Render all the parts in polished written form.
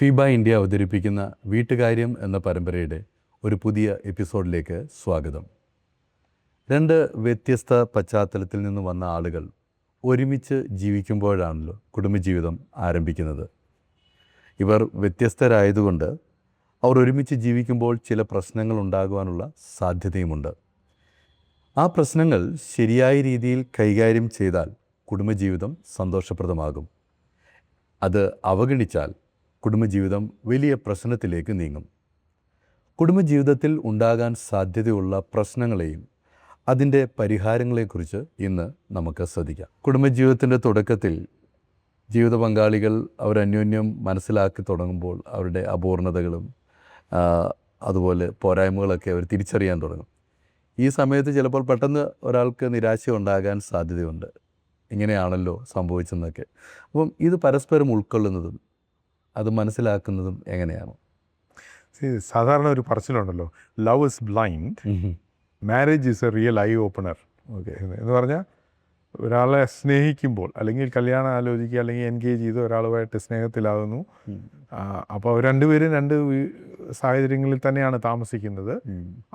Feba India അവതരിപ്പിക്കുന്ന വീട്ടുകാര്യം എന്ന പരമ്പരയുടെ ഒരു പുതിയ എപ്പിസോഡിലേക്ക് സ്വാഗതം. രണ്ട് വ്യത്യസ്ത പശ്ചാത്തലത്തിൽ നിന്ന് വന്ന ആളുകൾ ഒരുമിച്ച് ജീവിക്കുമ്പോഴാണല്ലോ കുടുംബജീവിതം ആരംഭിക്കുന്നത്. ഇവർ വ്യത്യസ്തരായതുകൊണ്ട് അവർ ഒരുമിച്ച് ജീവിക്കുമ്പോൾ ചില പ്രശ്നങ്ങൾ ഉണ്ടാകുവാനുള്ള സാധ്യതയുമുണ്ട്. ആ പ്രശ്നങ്ങൾ ശരിയായ രീതിയിൽ കൈകാര്യം ചെയ്താൽ കുടുംബജീവിതം സന്തോഷപ്രദമാകും. അത് അവഗണിച്ചാൽ കുടുംബജീവിതം വലിയ പ്രശ്നത്തിലേക്ക് നീങ്ങും. കുടുംബജീവിതത്തിൽ ഉണ്ടാകാൻ സാധ്യതയുള്ള പ്രശ്നങ്ങളെയും അതിൻ്റെ പരിഹാരങ്ങളെക്കുറിച്ച് ഇന്ന് നമുക്ക് ശ്രദ്ധിക്കാം. കുടുംബജീവിതത്തിൻ്റെ തുടക്കത്തിൽ ജീവിത പങ്കാളികൾ അവരന്യോന്യം മനസ്സിലാക്കി തുടങ്ങുമ്പോൾ അവരുടെ അപൂർണതകളും അതുപോലെ പോരായ്മകളൊക്കെ അവർ തിരിച്ചറിയാൻ തുടങ്ങും. ഈ സമയത്ത് ചിലപ്പോൾ പെട്ടെന്ന് ഒരാൾക്ക് നിരാശ ഉണ്ടാകാൻ സാധ്യതയുണ്ട്. ഇങ്ങനെയാണല്ലോ സംഭവിച്ചെന്നൊക്കെ. അപ്പം ഇത് പരസ്പരം ഉൾക്കൊള്ളുന്നതും അത് മനസ്സിലാക്കുന്നതും എങ്ങനെയാണ്? സാധാരണ ഒരു പറച്ചിലുണ്ടല്ലോ, love is blind, marriage is a real eye opener. Okay എന്ന് പറഞ്ഞാൽ ഒരാളെ സ്നേഹിക്കുമ്പോൾ അല്ലെങ്കിൽ കല്യാണം ആലോചിക്കുക അല്ലെങ്കിൽ എൻഗേജ് ചെയ്ത് ഒരാളുമായിട്ട് സ്നേഹത്തിലാകുന്നു. അപ്പോൾ രണ്ടുപേരും രണ്ട് സാഹചര്യങ്ങളിൽ തന്നെയാണ് താമസിക്കുന്നത്.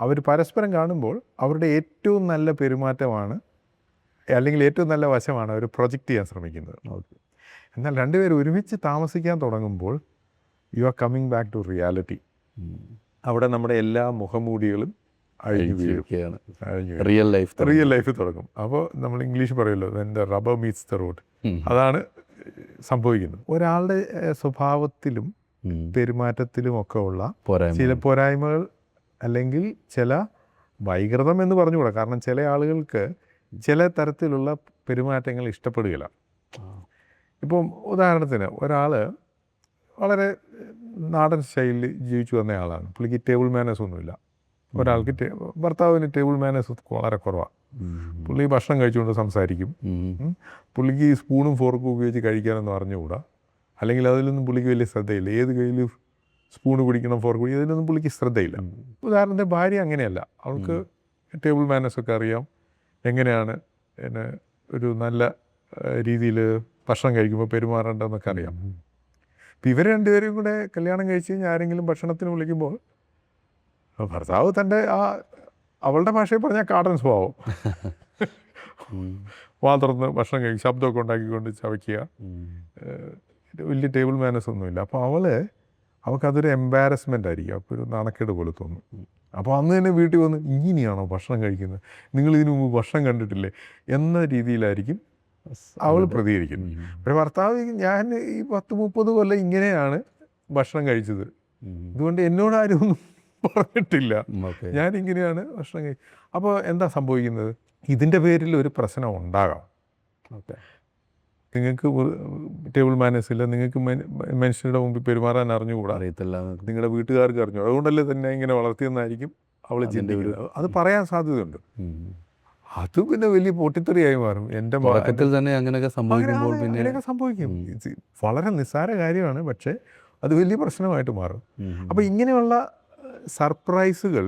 അവർ പരസ്പരം കാണുമ്പോൾ അവരുടെ ഏറ്റവും നല്ല പെരുമാറ്റമാണ് അല്ലെങ്കിൽ ഏറ്റവും നല്ല വശമാണ് അവർ പ്രൊജക്റ്റ് ചെയ്യാൻ ശ്രമിക്കുന്നത്. എന്നാൽ രണ്ടുപേരും ഒരുമിച്ച് താമസിക്കാൻ തുടങ്ങുമ്പോൾ you are coming back to reality. അവിടെ നമ്മുടെ എല്ലാ മുഖംമൂടികളും അഴിഞ്ഞു വീഴുകയാണ്. റിയൽ ലൈഫ് തുടങ്ങും. അപ്പോൾ നമ്മൾ ഇംഗ്ലീഷ് പറയുമല്ലോ, when the rubber meats the road. അതാണ് സംഭവിക്കുന്നത്. ഒരാളുടെ സ്വഭാവത്തിലും പെരുമാറ്റത്തിലും ഒക്കെ ഉള്ള ചില പോരായ്മകൾ അല്ലെങ്കിൽ ചില വൈകൃതം എന്ന് പറഞ്ഞുകൂടാ. കാരണം ചില ആളുകൾക്ക് ചില തരത്തിലുള്ള പെരുമാറ്റങ്ങൾ ഇഷ്ടപ്പെടുകയില്ല. ഇപ്പം ഉദാഹരണത്തിന് ഒരാൾ വളരെ നാടൻ സ്റ്റൈലിൽ ജീവിച്ചു വന്ന ആളാണ്. പുള്ളിക്ക് ടേബിൾ മാനേഴ്സ് ഒന്നുമില്ല. ഒരാൾക്ക് ഭർത്താവിന് ടേബിൾ മാനേഴ്സ് വളരെ കുറവാണ്. പുള്ളി ഭക്ഷണം കഴിച്ചുകൊണ്ട് സംസാരിക്കും. പുള്ളിക്ക് സ്പൂണും ഫോർക്കും ഉപയോഗിച്ച് കഴിക്കാനൊന്നും അറിഞ്ഞുകൂടാ. അല്ലെങ്കിൽ അതിലൊന്നും പുള്ളിക്ക് വലിയ ശ്രദ്ധയില്ല. ഏത് കയ്യിൽ സ്പൂണ് പിടിക്കണം, ഫോർക്ക് പിടിക്കണം, ഇതിലൊന്നും പുള്ളിക്ക് ശ്രദ്ധയില്ല. ഉദാഹരണത്തിന് ഭാര്യ അങ്ങനെയല്ല. അവൾക്ക് ടേബിൾ മാനേഴ്സൊക്കെ അറിയാം. എങ്ങനെയാണ് ഒരു നല്ല രീതിയിൽ ഭക്ഷണം കഴിക്കുമ്പോൾ പെരുമാറേണ്ടതെന്നൊക്കെ അറിയാം. ഇപ്പം ഇവർ രണ്ടുപേരും കൂടെ കല്യാണം കഴിച്ച് കഴിഞ്ഞാൽ ആരെങ്കിലും ഭക്ഷണത്തിന് വിളിക്കുമ്പോൾ ഭർത്താവ് തൻ്റെ അവളുടെ ഭാഷയിൽ പറഞ്ഞാൽ കാടൻ സ്വഭാവം, തുറന്ന് ഭക്ഷണം കഴിക്കും, ശബ്ദമൊക്കെ ഉണ്ടാക്കിക്കൊണ്ട് ചവയ്ക്കുക, വലിയ ടേബിൾ മാനേഴ്സ് ഒന്നുമില്ല. അപ്പോൾ അവൾക്കതൊരു എംബാരസ്മെൻ്റ് ആയിരിക്കും. അപ്പോൾ ഒരു നാണക്കേട് പോലെ തോന്നും. അപ്പോൾ അന്ന് തന്നെ വീട്ടിൽ വന്ന് ഇങ്ങനെയാണോ ഭക്ഷണം കഴിക്കുന്നത്, നിങ്ങൾ ഇതിനു മുമ്പ് ഭക്ഷണം കണ്ടിട്ടില്ലേ എന്ന രീതിയിലായിരിക്കും അവൾ പ്രതികരിക്കുന്നു. പക്ഷേ ഭർത്താവ്, ഞാൻ ഈ 10-30 കൊല്ലം ഇങ്ങനെയാണ് ഭക്ഷണം കഴിച്ചത്, അതുകൊണ്ട് എന്നോട് ആരും ഒന്നും പറഞ്ഞിട്ടില്ല, ഞാനിങ്ങനെയാണ് ഭക്ഷണം കഴിച്ചത്. അപ്പോൾ എന്താ സംഭവിക്കുന്നത്? ഇതിൻ്റെ പേരിൽ ഒരു പ്രശ്നം ഉണ്ടാകാം. നിങ്ങൾക്ക് ടേബിൾ മാനേഴ്സ് ഇല്ല, നിങ്ങൾക്ക് മനുഷ്യരുടെ മുമ്പിൽ പെരുമാറാൻ അറിഞ്ഞുകൂടാ, അറിയത്തില്ല, നിങ്ങളുടെ വീട്ടുകാർക്ക് അറിഞ്ഞു, അതുകൊണ്ടല്ലേ തന്നെ ഇങ്ങനെ വളർത്തിയെന്നായിരിക്കും അവൾ ചിന്തിക്കുന്നത്. അത് പറയാൻ സാധ്യതയുണ്ട്. അത് പിന്നെ വലിയ പൊട്ടിത്തെറിയായി മാറും. എൻ്റെ മക്കൾ തന്നെ അങ്ങനെയൊക്കെ സംഭവിക്കുമ്പോൾ അങ്ങനെയൊക്കെ സംഭവിക്കും. വളരെ നിസ്സാര കാര്യമാണ്, പക്ഷേ അത് വലിയ പ്രശ്നമായിട്ട് മാറും. അപ്പോൾ ഇങ്ങനെയുള്ള സർപ്രൈസുകൾ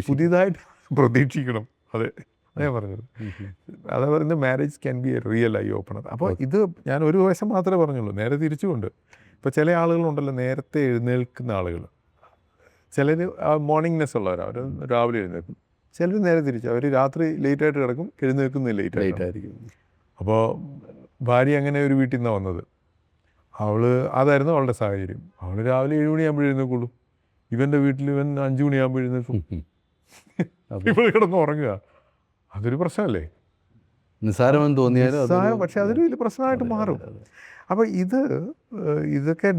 പുതിയതായിട്ട് പ്രതീക്ഷിക്കണം. അതെ ഞാൻ പറഞ്ഞത്. അതാ പറയുന്നത്, marriage can be A real eye opener. അപ്പോൾ ഇത് ഞാൻ ഒരു വശം മാത്രമേ പറഞ്ഞുള്ളൂ. നേരെ തിരിച്ചുകൊണ്ട് ഇപ്പോൾ ചില ആളുകളുണ്ടല്ലോ, നേരത്തെ എഴുന്നേൽക്കുന്ന ആളുകൾ. ചിലർ മോർണിംഗ്നെസ് ഉള്ളവരാണ്, അവർ രാവിലെ എഴുന്നേൽക്കും. ചിലർ നേരെ തിരിച്ചു, അവർ രാത്രി ലേറ്റായിട്ട് കിടക്കും, എഴുന്നേൽക്കുന്നത് ലേറ്റായിരിക്കും. അപ്പോൾ ഭാര്യ അങ്ങനെ ഒരു വീട്ടിൽ നിന്നാണ് വന്നത്. അതായിരുന്നു അവളുടെ സാഹചര്യം. അവൾ രാവിലെ 7 മണിയാകുമ്പോൾ എഴുന്നേൽക്കുള്ളൂ. ഇവൻ്റെ വീട്ടിൽ ഇവൻ 5 മണിയാകുമ്പോൾ എഴുന്നേൽക്കും. ഇപ്പോൾ കിടന്ന് ഉറങ്ങുക. അതൊരു പ്രശ്നമല്ലേ? നിസ്സാരമെന്ന് തോന്നിയാലും പക്ഷെ അതൊരു വലിയ പ്രശ്നമായിട്ട് മാറും. അപ്പോൾ ഇതൊക്കെ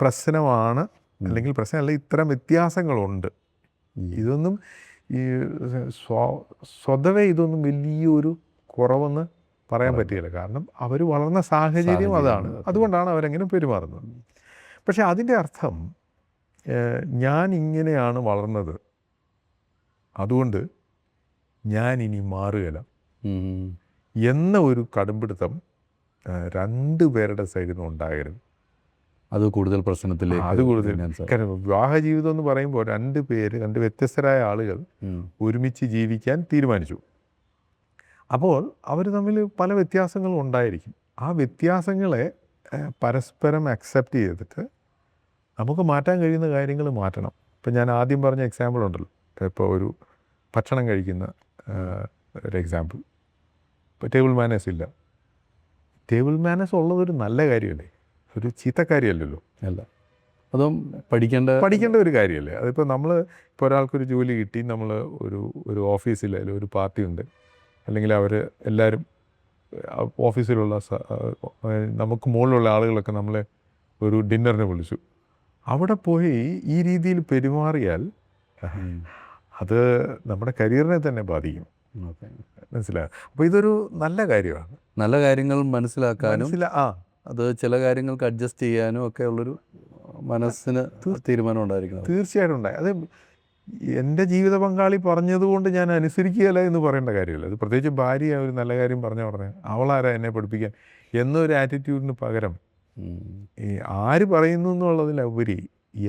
പ്രശ്നമാണ്, അല്ലെങ്കിൽ പ്രശ്നമല്ല, ഇത്തരം വ്യത്യാസങ്ങളുണ്ട്. ഇതൊന്നും ഈ സ്വതവേ ഇതൊന്നും വലിയൊരു കുറവെന്ന് പറയാൻ പറ്റുകയില്ല. കാരണം അവർ വളർന്ന സാഹചര്യം അതാണ്, അതുകൊണ്ടാണ് അവരെങ്ങനെ പെരുമാറുന്നത്. പക്ഷെ അതിൻ്റെ അർത്ഥം ഞാൻ ഇങ്ങനെയാണ് വളർന്നത്, അതുകൊണ്ട് ഞാൻ ഇനി മാറുകയില്ല എന്ന ഒരു കടുംപിടുത്തം രണ്ടുപേരുടെ സൈഡിൽ നിന്ന് ഉണ്ടാകരുത്. അത് കൂടുതൽ പ്രശ്നത്തിലേക്ക്. കാരണം വിവാഹ ജീവിതം എന്ന് പറയുമ്പോൾ രണ്ട് വ്യത്യസ്തരായ ആളുകൾ ഒരുമിച്ച് ജീവിക്കാൻ തീരുമാനിച്ചു. അപ്പോൾ അവർ തമ്മിൽ പല വ്യത്യാസങ്ങളും ഉണ്ടായിരിക്കും. ആ വ്യത്യാസങ്ങളെ പരസ്പരം അക്സെപ്റ്റ് ചെയ്തിട്ട് നമുക്ക് മാറ്റാൻ കഴിയുന്ന കാര്യങ്ങൾ മാറ്റണം. ഇപ്പം ഞാൻ ആദ്യം പറഞ്ഞ എക്സാമ്പിൾ ഉണ്ടല്ലോ, ഇപ്പോൾ ഒരു ഭക്ഷണം കഴിക്കുന്ന ഒരു എക്സാമ്പിൾ. ഇപ്പോൾ ടേബിൾ മാനേഴ്സ് ഇല്ല. ടേബിൾ മാനേഴ്സ് ഉള്ളതൊരു നല്ല കാര്യമല്ലേ, ഒരു ചീത്ത കാര്യമല്ലല്ലോ. അല്ല, അതും പഠിക്കേണ്ട ഒരു കാര്യമല്ലേ. അതിപ്പോൾ നമ്മൾ ഇപ്പോൾ ഒരാൾക്കൊരു ജോലി കിട്ടി, നമ്മൾ ഒരു ഓഫീസിൽ ഒരു പാർട്ടി ഉണ്ട്, അല്ലെങ്കിൽ അവർ എല്ലാവരും ഓഫീസിലുള്ള നമുക്ക് മുകളിലുള്ള ആളുകളൊക്കെ നമ്മളെ ഒരു ഡിന്നറിന് വിളിച്ചു. അവിടെ പോയി ഈ രീതിയിൽ പെരുമാറിയാൽ അത് നമ്മുടെ കരിയറിനെ തന്നെ ബാധിക്കും. മനസ്സിലാകും. അപ്പോൾ ഇതൊരു നല്ല കാര്യമാണ്. നല്ല കാര്യങ്ങൾ മനസ്സിലാക്കാനും അത് ചില കാര്യങ്ങൾക്ക് അഡ്ജസ്റ്റ് ചെയ്യാനും ഒക്കെ ഉള്ളൊരു മനസ്സിന് തീരുമാനം ഉണ്ടായിരിക്കണം. തീർച്ചയായിട്ടും ഉണ്ടായി. അത് എൻ്റെ ജീവിത പങ്കാളി പറഞ്ഞതുകൊണ്ട് ഞാൻ അനുസരിക്കുകയല്ല എന്ന് പറയേണ്ട കാര്യമില്ല. അത് പ്രത്യേകിച്ച് ഭാര്യ ഒരു നല്ല കാര്യം പറഞ്ഞാൽ ഉടനെ അവളാരാ എന്നെ പഠിപ്പിക്കാൻ എന്നൊരു ആറ്റിറ്റ്യൂഡിന് പകരം ഈ ആര് പറയുന്നു എന്നുള്ളതിലുപരി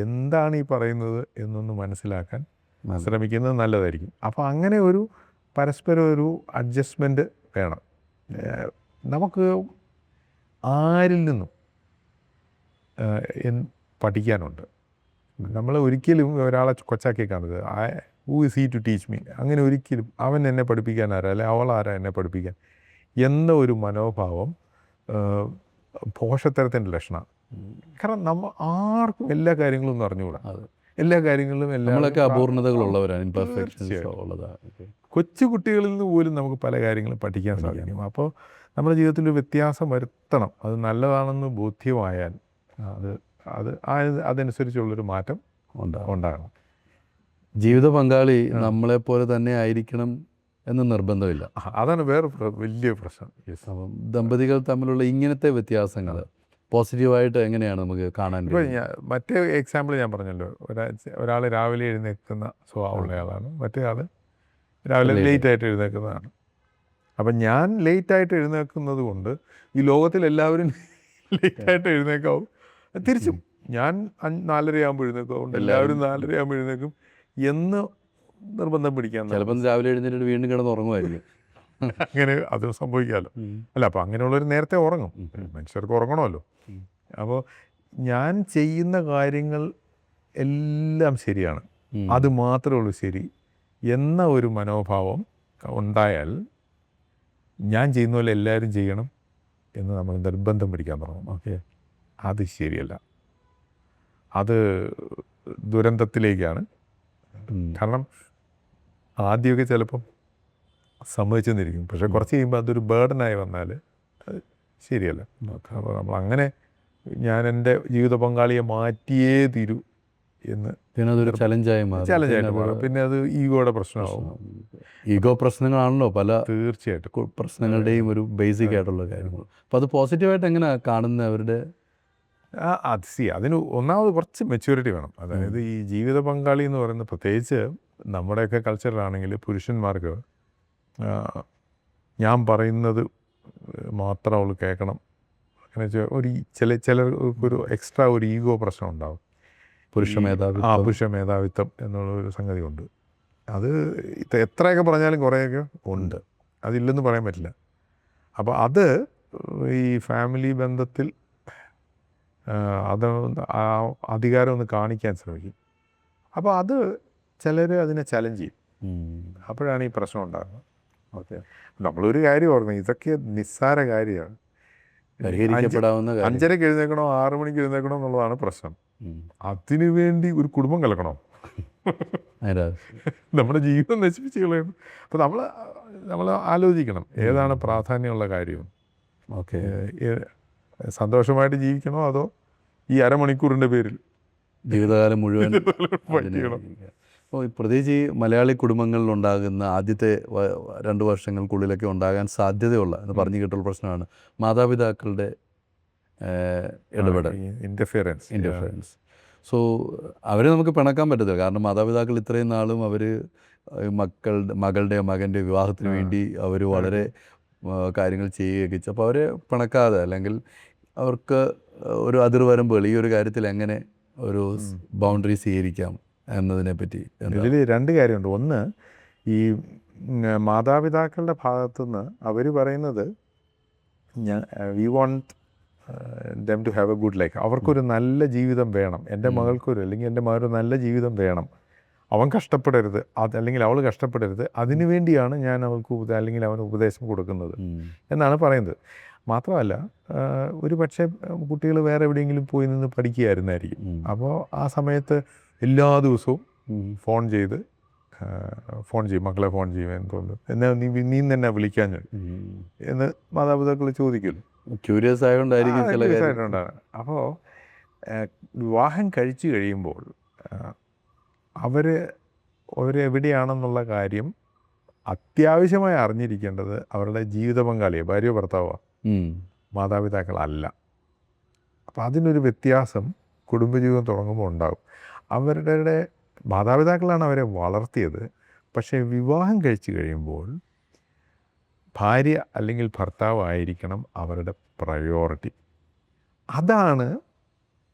എന്താണ് ഈ പറയുന്നത് എന്നൊന്ന് മനസ്സിലാക്കാൻ ശ്രമിക്കുന്നത് നല്ലതായിരിക്കും. അപ്പോൾ അങ്ങനെ ഒരു പരസ്പരം ഒരു അഡ്ജസ്റ്റ്മെൻറ്റ് വേണം. നമുക്ക് ആരിൽ നിന്നും പഠിക്കാനുണ്ട്. നമ്മൾ ഒരിക്കലും ഒരാളെ കൊച്ചാക്കി കാണരുത്. Who is he to teach me, അങ്ങനെ ഒരിക്കലും അവൻ എന്നെ പഠിപ്പിക്കാൻ ആരാ അല്ലെ അവളാരാ എന്നെ പഠിപ്പിക്കാൻ എന്ന ഒരു മനോഭാവം പോഷത്തരത്തിൻ്റെ ലക്ഷണമാണ്. കാരണം നമ്മൾ ആർക്കും എല്ലാ കാര്യങ്ങളും ഒന്നും അറിഞ്ഞുകൂടാ. എല്ലാ കാര്യങ്ങളിലും നമ്മളൊക്കെ അപൂർണതകളുള്ളവരാണ്, കൊച്ചു കുട്ടികളിൽ നിന്ന് പോലും നമുക്ക് പല കാര്യങ്ങളും പഠിക്കാൻ സാധിക്കും. അപ്പോൾ നമ്മുടെ ജീവിതത്തിൽ വ്യത്യാസം വരുത്തണം. അത് നല്ലതാണെന്ന് ബോധ്യമായാൽ അതനുസരിച്ചുള്ളൊരു മാറ്റം ഉണ്ടാകണം. ജീവിത പങ്കാളി നമ്മളെപ്പോലെ തന്നെ ആയിരിക്കണം എന്ന് നിർബന്ധമില്ല. അതാണ് വേറെ വലിയ പ്രശ്നം. അപ്പം ദമ്പതികൾ തമ്മിലുള്ള ഇങ്ങനത്തെ വ്യത്യാസങ്ങൾ പോസിറ്റീവായിട്ട് എങ്ങനെയാണ് നമുക്ക് കാണാൻ? ഇപ്പോൾ മറ്റേ എക്സാമ്പിൾ ഞാൻ പറഞ്ഞല്ലോ, ഒരാൾ രാവിലെ എഴുന്നേൽക്കുന്ന സ്വഭാവമുള്ള ആളാണ്, മറ്റേ ആൾ രാവിലെ ലേറ്റായിട്ട് എഴുന്നേൽക്കുന്നതാണ്. അപ്പം ഞാൻ ലേറ്റായിട്ട് എഴുന്നേൽക്കുന്നത് കൊണ്ട് ഈ ലോകത്തിലെല്ലാവരും ലേറ്റായിട്ട് എഴുന്നേക്കാവും. തിരിച്ചും ഞാൻ 4:30 ആകുമ്പോൾ എഴുന്നേക്കും, എല്ലാവരും 4:30 ആകുമ്പോൾ എഴുന്നേക്കും എന്ന് നിർബന്ധം പിടിക്കാൻ. ചിലപ്പം രാവിലെ എഴുന്നേറ്റ് വീണ്ടും കിടന്ന് ഉറങ്ങുമായിരിക്കും. അങ്ങനെ അത് സംഭവിക്കാമല്ലോ. അല്ല, അപ്പോൾ അങ്ങനെയുള്ളവർ നേരത്തെ ഉറങ്ങും. മനുഷ്യർക്ക് ഉറങ്ങണമല്ലോ. അപ്പോൾ ഞാൻ ചെയ്യുന്ന കാര്യങ്ങൾ എല്ലാം ശരിയാണ്, അത് മാത്രമേ ഉള്ളൂ ശരി എന്ന ഒരു മനോഭാവം ഉണ്ടായാൽ ഞാൻ ചെയ്യുന്ന പോലെ എല്ലാവരും ചെയ്യണം എന്ന് നമ്മൾ നിർബന്ധം പിടിക്കാൻ തുടങ്ങും. ഓക്കെ, അത് ശരിയല്ല. അത് ദുരന്തത്തിലേക്കാണ്. കാരണം ആദ്യമൊക്കെ ചിലപ്പം സമ്മതിച്ചെന്നിരിക്കും, പക്ഷെ കുറച്ച് കഴിയുമ്പോൾ അതൊരു ബേർഡനായി വന്നാൽ അത് ശരിയല്ല. അപ്പോൾ നമ്മളങ്ങനെ ഞാൻ എൻ്റെ ജീവിത പങ്കാളിയെ മാറ്റിയേ തീരൂ എന്ന് പിന്നെ അതൊരു ചലഞ്ചായിട്ട് മാറും. പിന്നെ അത് ഈഗോയുടെ പ്രശ്നമാവും. ഈഗോ പ്രശ്നങ്ങളാണല്ലോ പല തീർച്ചയായിട്ടും പ്രശ്നങ്ങളുടെയും ഒരു ബേസിക് ആയിട്ടുള്ള കാര്യങ്ങൾ. അപ്പോൾ അത് പോസിറ്റീവായിട്ട് എങ്ങനെയാണ് കാണുന്നത് അവരുടെ? അതിന് ഒന്നാമത് കുറച്ച് മെച്യൂരിറ്റി വേണം. അതായത് ഈ ജീവിത പങ്കാളി എന്ന് പറയുന്നത്, പ്രത്യേകിച്ച് നമ്മുടെയൊക്കെ കൾച്ചറിലാണെങ്കിൽ പുരുഷന്മാർക്ക് ഞാൻ പറയുന്നത് മാത്രം അവൾ കേൾക്കണം, അങ്ങനെ ഒരു ചിലർക്കൊരു എക്സ്ട്രാ ഒരു ഈഗോ പ്രശ്നം ഉണ്ടാവും. പുരുഷ മേധാവിത്വം എന്നുള്ളൊരു സംഗതി ഉണ്ട്. അത് എത്രയൊക്കെ പറഞ്ഞാലും കുറേയൊക്കെ ഉണ്ട്, അതില്ലെന്ന് പറയാൻ പറ്റില്ല. അപ്പോൾ അത് ഈ ഫാമിലി ബന്ധത്തിൽ അത് ആ അധികാരം ഒന്ന് കാണിക്കാൻ ശ്രമിക്കും. അപ്പോൾ അത് ചിലർ അതിനെ ചലഞ്ച് ചെയ്യും. അപ്പോഴാണ് ഈ പ്രശ്നം ഉണ്ടാകുന്നത്. ഓക്കെ, നമ്മളൊരു കാര്യം ഓർക്കണം, ഇതൊക്കെ നിസ്സാര കാര്യമാണ്. 5:30 എഴുന്നേക്കണോ 6 മണിക്ക് എഴുന്നേക്കണോ എന്നുള്ളതാണ് പ്രശ്നം. അതിനു വേണ്ടി ഒരു കുടുംബം കലക്കണോ? നമ്മുടെ ജീവിതം നശിപ്പിച്ച് കളയണം. അപ്പോൾ നമ്മൾ ആലോചിക്കണം ഏതാണ് പ്രാധാന്യമുള്ള കാര്യം. ഓക്കെ, സന്തോഷമായിട്ട് ജീവിക്കണോ അതോ ഈ അരമണിക്കൂറിൻ്റെ പേരിൽ ജീവിതകാലം മുഴുവൻ? അപ്പോൾ പ്രത്യേകിച്ച് ഈ മലയാളി കുടുംബങ്ങളിലുണ്ടാകുന്ന ആദ്യത്തെ 2 വർഷങ്ങൾക്കുള്ളിലൊക്കെ ഉണ്ടാകാൻ സാധ്യതയുള്ള എന്ന് പറഞ്ഞു കേട്ടുള്ള പ്രശ്നമാണ് മാതാപിതാക്കളുടെ ഇടപെടൽ, ഇൻ്റർഫിയറൻസ്. സോ അവരെ നമുക്ക് പിണക്കാൻ പറ്റത്തില്ല. കാരണം മാതാപിതാക്കൾ ഇത്രയും നാളും അവർ മകളുടെ മകൻ്റെ വിവാഹത്തിന് വേണ്ടി അവർ വളരെ കാര്യങ്ങൾ ചെയ്യുകയൊക്കെ ചെയ്തു. അപ്പോൾ അവരെ പിണക്കാതെ, അല്ലെങ്കിൽ അവർക്ക് ഒരു അതിർവരമ്പുകൾ ഈ ഒരു കാര്യത്തിൽ എങ്ങനെ ഒരു ബൗണ്ടറി സ്വീകരിക്കാം എന്നതിനെ പറ്റി ഇതിൽ 2 കാര്യമുണ്ട്. ഒന്ന്, ഈ മാതാപിതാക്കളുടെ ഭാഗത്തുനിന്ന് അവർ പറയുന്നത് we want them to have a good life. അവർക്കൊരു നല്ല ജീവിതം വേണം. എൻ്റെ മകൾക്കൊരു അല്ലെങ്കിൽ എൻ്റെ മകനൊരു നല്ല ജീവിതം വേണം. അവൻ കഷ്ടപ്പെടരുത്, അല്ലെങ്കിൽ അവൾ കഷ്ടപ്പെടരുത്. അതിനു വേണ്ടിയാണ് ഞാൻ അവൾക്ക് അല്ലെങ്കിൽ അവന് ഉപദേശം കൊടുക്കുന്നത് എന്നാണ് പറയുന്നത്. മാത്രമല്ല ഒരു പക്ഷേ കുട്ടികൾ വേറെ എവിടെയെങ്കിലും പോയി നിന്ന് പഠിക്കുകയായിരുന്നായിരിക്കും. അപ്പോൾ ആ സമയത്ത് എല്ലാ ദിവസവും ഫോൺ ചെയ്യും, മക്കളെ ഫോൺ ചെയ്യുമെന്ന് തോന്നുന്നു, എന്നാ നീ തന്നെ വിളിക്കാൻ എന്ന് മാതാപിതാക്കൾ ചോദിക്കുമല്ലോ. ക്യൂരിയസ് ആയതുകൊണ്ടായിരിക്കും ചില ആയിട്ടുണ്ടാകും. അപ്പോൾ വിവാഹം കഴിച്ചു കഴിയുമ്പോൾ അവരെവിടെയാണെന്നുള്ള കാര്യം അത്യാവശ്യമായി അറിഞ്ഞിരിക്കേണ്ടത് അവരുടെ ജീവിത പങ്കാളിയെ, ഭാര്യ ഭർത്താവോ, മാതാപിതാക്കളല്ല. അപ്പം അതിനൊരു വ്യത്യാസം കുടുംബജീവിതം തുടങ്ങുമ്പോൾ ഉണ്ടാകും. അവരുടെ മാതാപിതാക്കളാണ് അവരെ വളർത്തിയത്. പക്ഷേ വിവാഹം കഴിച്ചു കഴിയുമ്പോൾ ഭാര്യ അല്ലെങ്കിൽ ഭർത്താവ് ആയിരിക്കണം അവരുടെ പ്രയോറിറ്റി. അതാണ്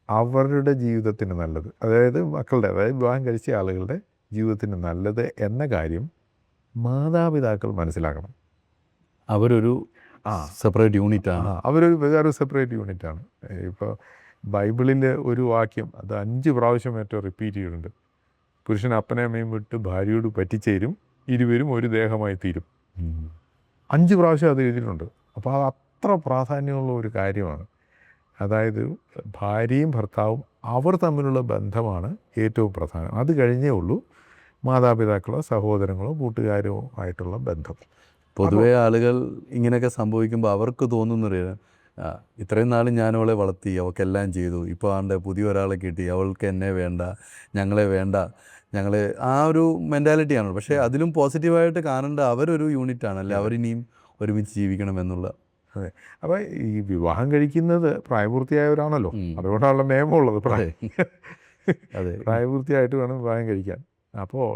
അവരുടെ ജീവിതത്തിന് നല്ലത്. അതായത് വിവാഹം കഴിച്ച ആളുകളുടെ ജീവിതത്തിന് നല്ലത് എന്ന കാര്യം മാതാപിതാക്കൾ മനസ്സിലാക്കണം. അവരൊരു സെപ്പറേറ്റ് യൂണിറ്റാണ്. അവരൊരു വേറെ സെപ്പറേറ്റ് യൂണിറ്റാണ്. ഇപ്പോൾ ബൈബിളിൽ ഒരു വാക്യം അത് 5 പ്രാവശ്യം ഏറ്റവും റിപ്പീറ്റ് ചെയ്തിട്ടുണ്ട്. പുരുഷൻ അപ്പനെ അമ്മയും വിട്ട് ഭാര്യയോട് പറ്റിച്ചേരും, ഇരുവരും ഒരു ദേഹമായി തീരും. 5 പ്രാവശ്യം അത് എഴുതിയിട്ടുണ്ട്. അപ്പോൾ അത് അത്ര പ്രാധാന്യമുള്ള ഒരു കാര്യമാണ്. അതായത് ഭാര്യയും ഭർത്താവും അവർ തമ്മിലുള്ള ബന്ധമാണ് ഏറ്റവും പ്രധാനം. അത് കഴിഞ്ഞേ ഉള്ളൂ മാതാപിതാക്കളോ സഹോദരങ്ങളോ കൂട്ടുകാരോ ആയിട്ടുള്ള ബന്ധം. പൊതുവേ ആളുകൾ ഇങ്ങനെയൊക്കെ സംഭവിക്കുമ്പോൾ അവർക്ക് തോന്നുന്നറിയാം, ഇത്രയും നാൾ ഞാനവളെ വളർത്തി, അവൾക്കെല്ലാം ചെയ്തു, ഇപ്പോൾ ആണ്ട് പുതിയ ഒരാളെ കിട്ടി, അവൾക്ക് എന്നെ വേണ്ട, ഞങ്ങളെ വേണ്ട, ആ ഒരു മെൻറ്റാലിറ്റിയാണ്. പക്ഷേ അതിലും പോസിറ്റീവായിട്ട് കാണേണ്ട അവരൊരു യൂണിറ്റാണ്, അല്ലെ അവരിനിയും ഒരുമിച്ച് ജീവിക്കണം എന്നുള്ള. അതെ. അപ്പോൾ ഈ വിവാഹം കഴിക്കുന്നത് പ്രായപൂർത്തിയായവരാണല്ലോ, അതുകൊണ്ടാണല്ലോ നിയമമുള്ളത്. പ്രായപൂർത്തിയായിട്ട് വേണം വിവാഹം കഴിക്കാൻ. അപ്പോൾ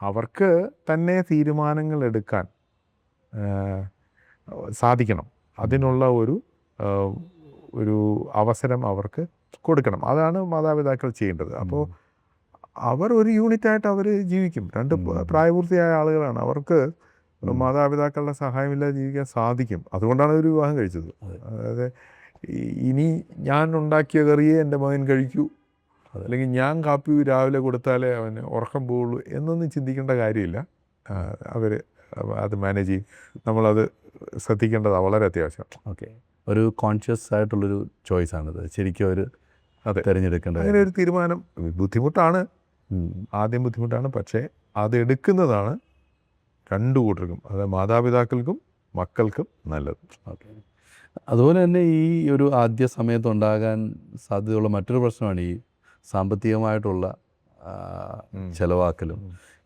അവർക്ക് തന്നെ തീരുമാനങ്ങൾ എടുക്കാൻ സാധിക്കണം. അതിനുള്ള ഒരു അവസരം അവർക്ക് കൊടുക്കണം. അതാണ് മാതാപിതാക്കൾ ചെയ്യേണ്ടത്. അപ്പോൾ അവർ ഒരു യൂണിറ്റായിട്ട് അവർ ജീവിക്കും. 2 പ്രായപൂർത്തിയായ ആളുകളാണ്. അവർക്ക് മാതാപിതാക്കളുടെ സഹായമില്ലാതെ ജീവിക്കാൻ സാധിക്കും. അതുകൊണ്ടാണ് ഒരു വിവാഹം കഴിച്ചത്. അതായത് ഇനി ഞാൻ ഉണ്ടാക്കിയ കറിയെ എൻ്റെ മകൻ കഴിക്കൂ, അല്ലെങ്കിൽ ഞാൻ കാപ്പി രാവിലെ കൊടുത്താലേ അവന് ഉറക്കം പോവുള്ളൂ എന്നൊന്നും ചിന്തിക്കേണ്ട കാര്യമില്ല. അവർ അത് മാനേജ് ചെയ്യും. നമ്മളത് ശ്രദ്ധിക്കേണ്ടത് വളരെ അത്യാവശ്യമാണ്. ഓക്കെ, ഒരു കോൺഷ്യസ് ആയിട്ടുള്ളൊരു ചോയ്സാണിത് ശരിക്കും അവർ തിരഞ്ഞെടുക്കേണ്ടത്. അങ്ങനെ ഒരു തീരുമാനം ബുദ്ധിമുട്ടാണ്, ആദ്യം ബുദ്ധിമുട്ടാണ്. പക്ഷേ അത് എടുക്കുന്നതാണ് 2 കൂട്ടർക്കും, അതായത് മാതാപിതാക്കൾക്കും മക്കൾക്കും നല്ലത്. ഓക്കെ, അതുപോലെ തന്നെ ഈ ഒരു ആദ്യ സമയത്ത് ഉണ്ടാകാൻ സാധ്യതയുള്ള മറ്റൊരു പ്രശ്നമാണ് ഈ സാമ്പത്തികമായിട്ടുള്ള ചിലവാക്കലും.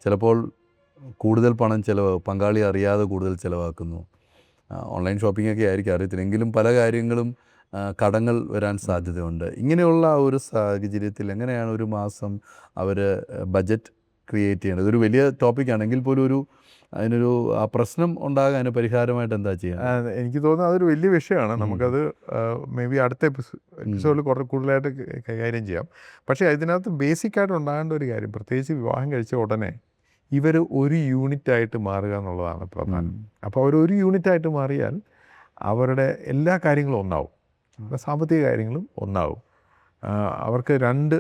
ചിലപ്പോൾ കൂടുതൽ പണം പങ്കാളി അറിയാതെ കൂടുതൽ ചിലവാക്കുന്നു. ഓൺലൈൻ ഷോപ്പിംഗൊക്കെ ആയിരിക്കും, അറിയത്തില്ലെങ്കിലും പല കാര്യങ്ങളും കടങ്ങൾ വരാൻ സാധ്യതയുണ്ട്. ഇങ്ങനെയുള്ള ഒരു സാഹചര്യത്തിൽ എങ്ങനെയാണ് ഒരു മാസം അവർ ബഡ്ജറ്റ് ക്രിയേറ്റ് ചെയ്യേണ്ടത്? ഒരു വലിയ ടോപ്പിക്കാണെങ്കിൽ പോലും അതിനൊരു പ്രശ്നം ഉണ്ടാകാൻ അതിന് പരിഹാരമായിട്ട് എന്താ ചെയ്യുക? എനിക്ക് തോന്നുന്നത് അതൊരു വലിയ വിഷയമാണ്. നമുക്കത് മേ ബി അടുത്ത എപ്പിസോഡിൽ കുറേ കൂടുതലായിട്ട് കൈകാര്യം ചെയ്യാം. പക്ഷേ ഇതിനകത്ത് ബേസിക്കായിട്ട് ഉണ്ടാകേണ്ട ഒരു കാര്യം, പ്രത്യേകിച്ച് വിവാഹം കഴിച്ച ഉടനെ ഇവർ ഒരു യൂണിറ്റായിട്ട് മാറുക എന്നുള്ളതാണ് പ്രധാനം. അപ്പോൾ അവരൊരു യൂണിറ്റായിട്ട് മാറിയാൽ അവരുടെ എല്ലാ കാര്യങ്ങളും ഒന്നാവും, സാമ്പത്തിക കാര്യങ്ങളും ഒന്നാവും. അവർക്ക് 2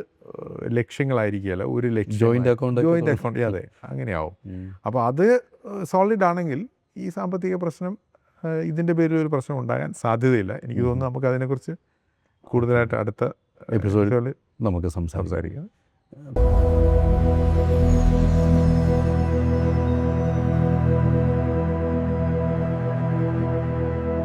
ലക്ഷ്യങ്ങളായിരിക്കുകയല്ല, ഒരു ലക്ഷ്യം, ജോയിൻ്റ് അക്കൗണ്ട്. അതെ, അങ്ങനെയാവും. അപ്പോൾ അത് സോളിഡ് ആണെങ്കിൽ ഈ സാമ്പത്തിക പ്രശ്നം ഇതിൻ്റെ പേരിൽ ഒരു പ്രശ്നം ഉണ്ടാകാൻ സാധ്യതയില്ല. എനിക്ക് തോന്നുന്നു നമുക്ക് അതിനെക്കുറിച്ച് കൂടുതലായിട്ട് അടുത്ത എപ്പിസോഡിൽ നമുക്ക് സംസാരിക്കാം.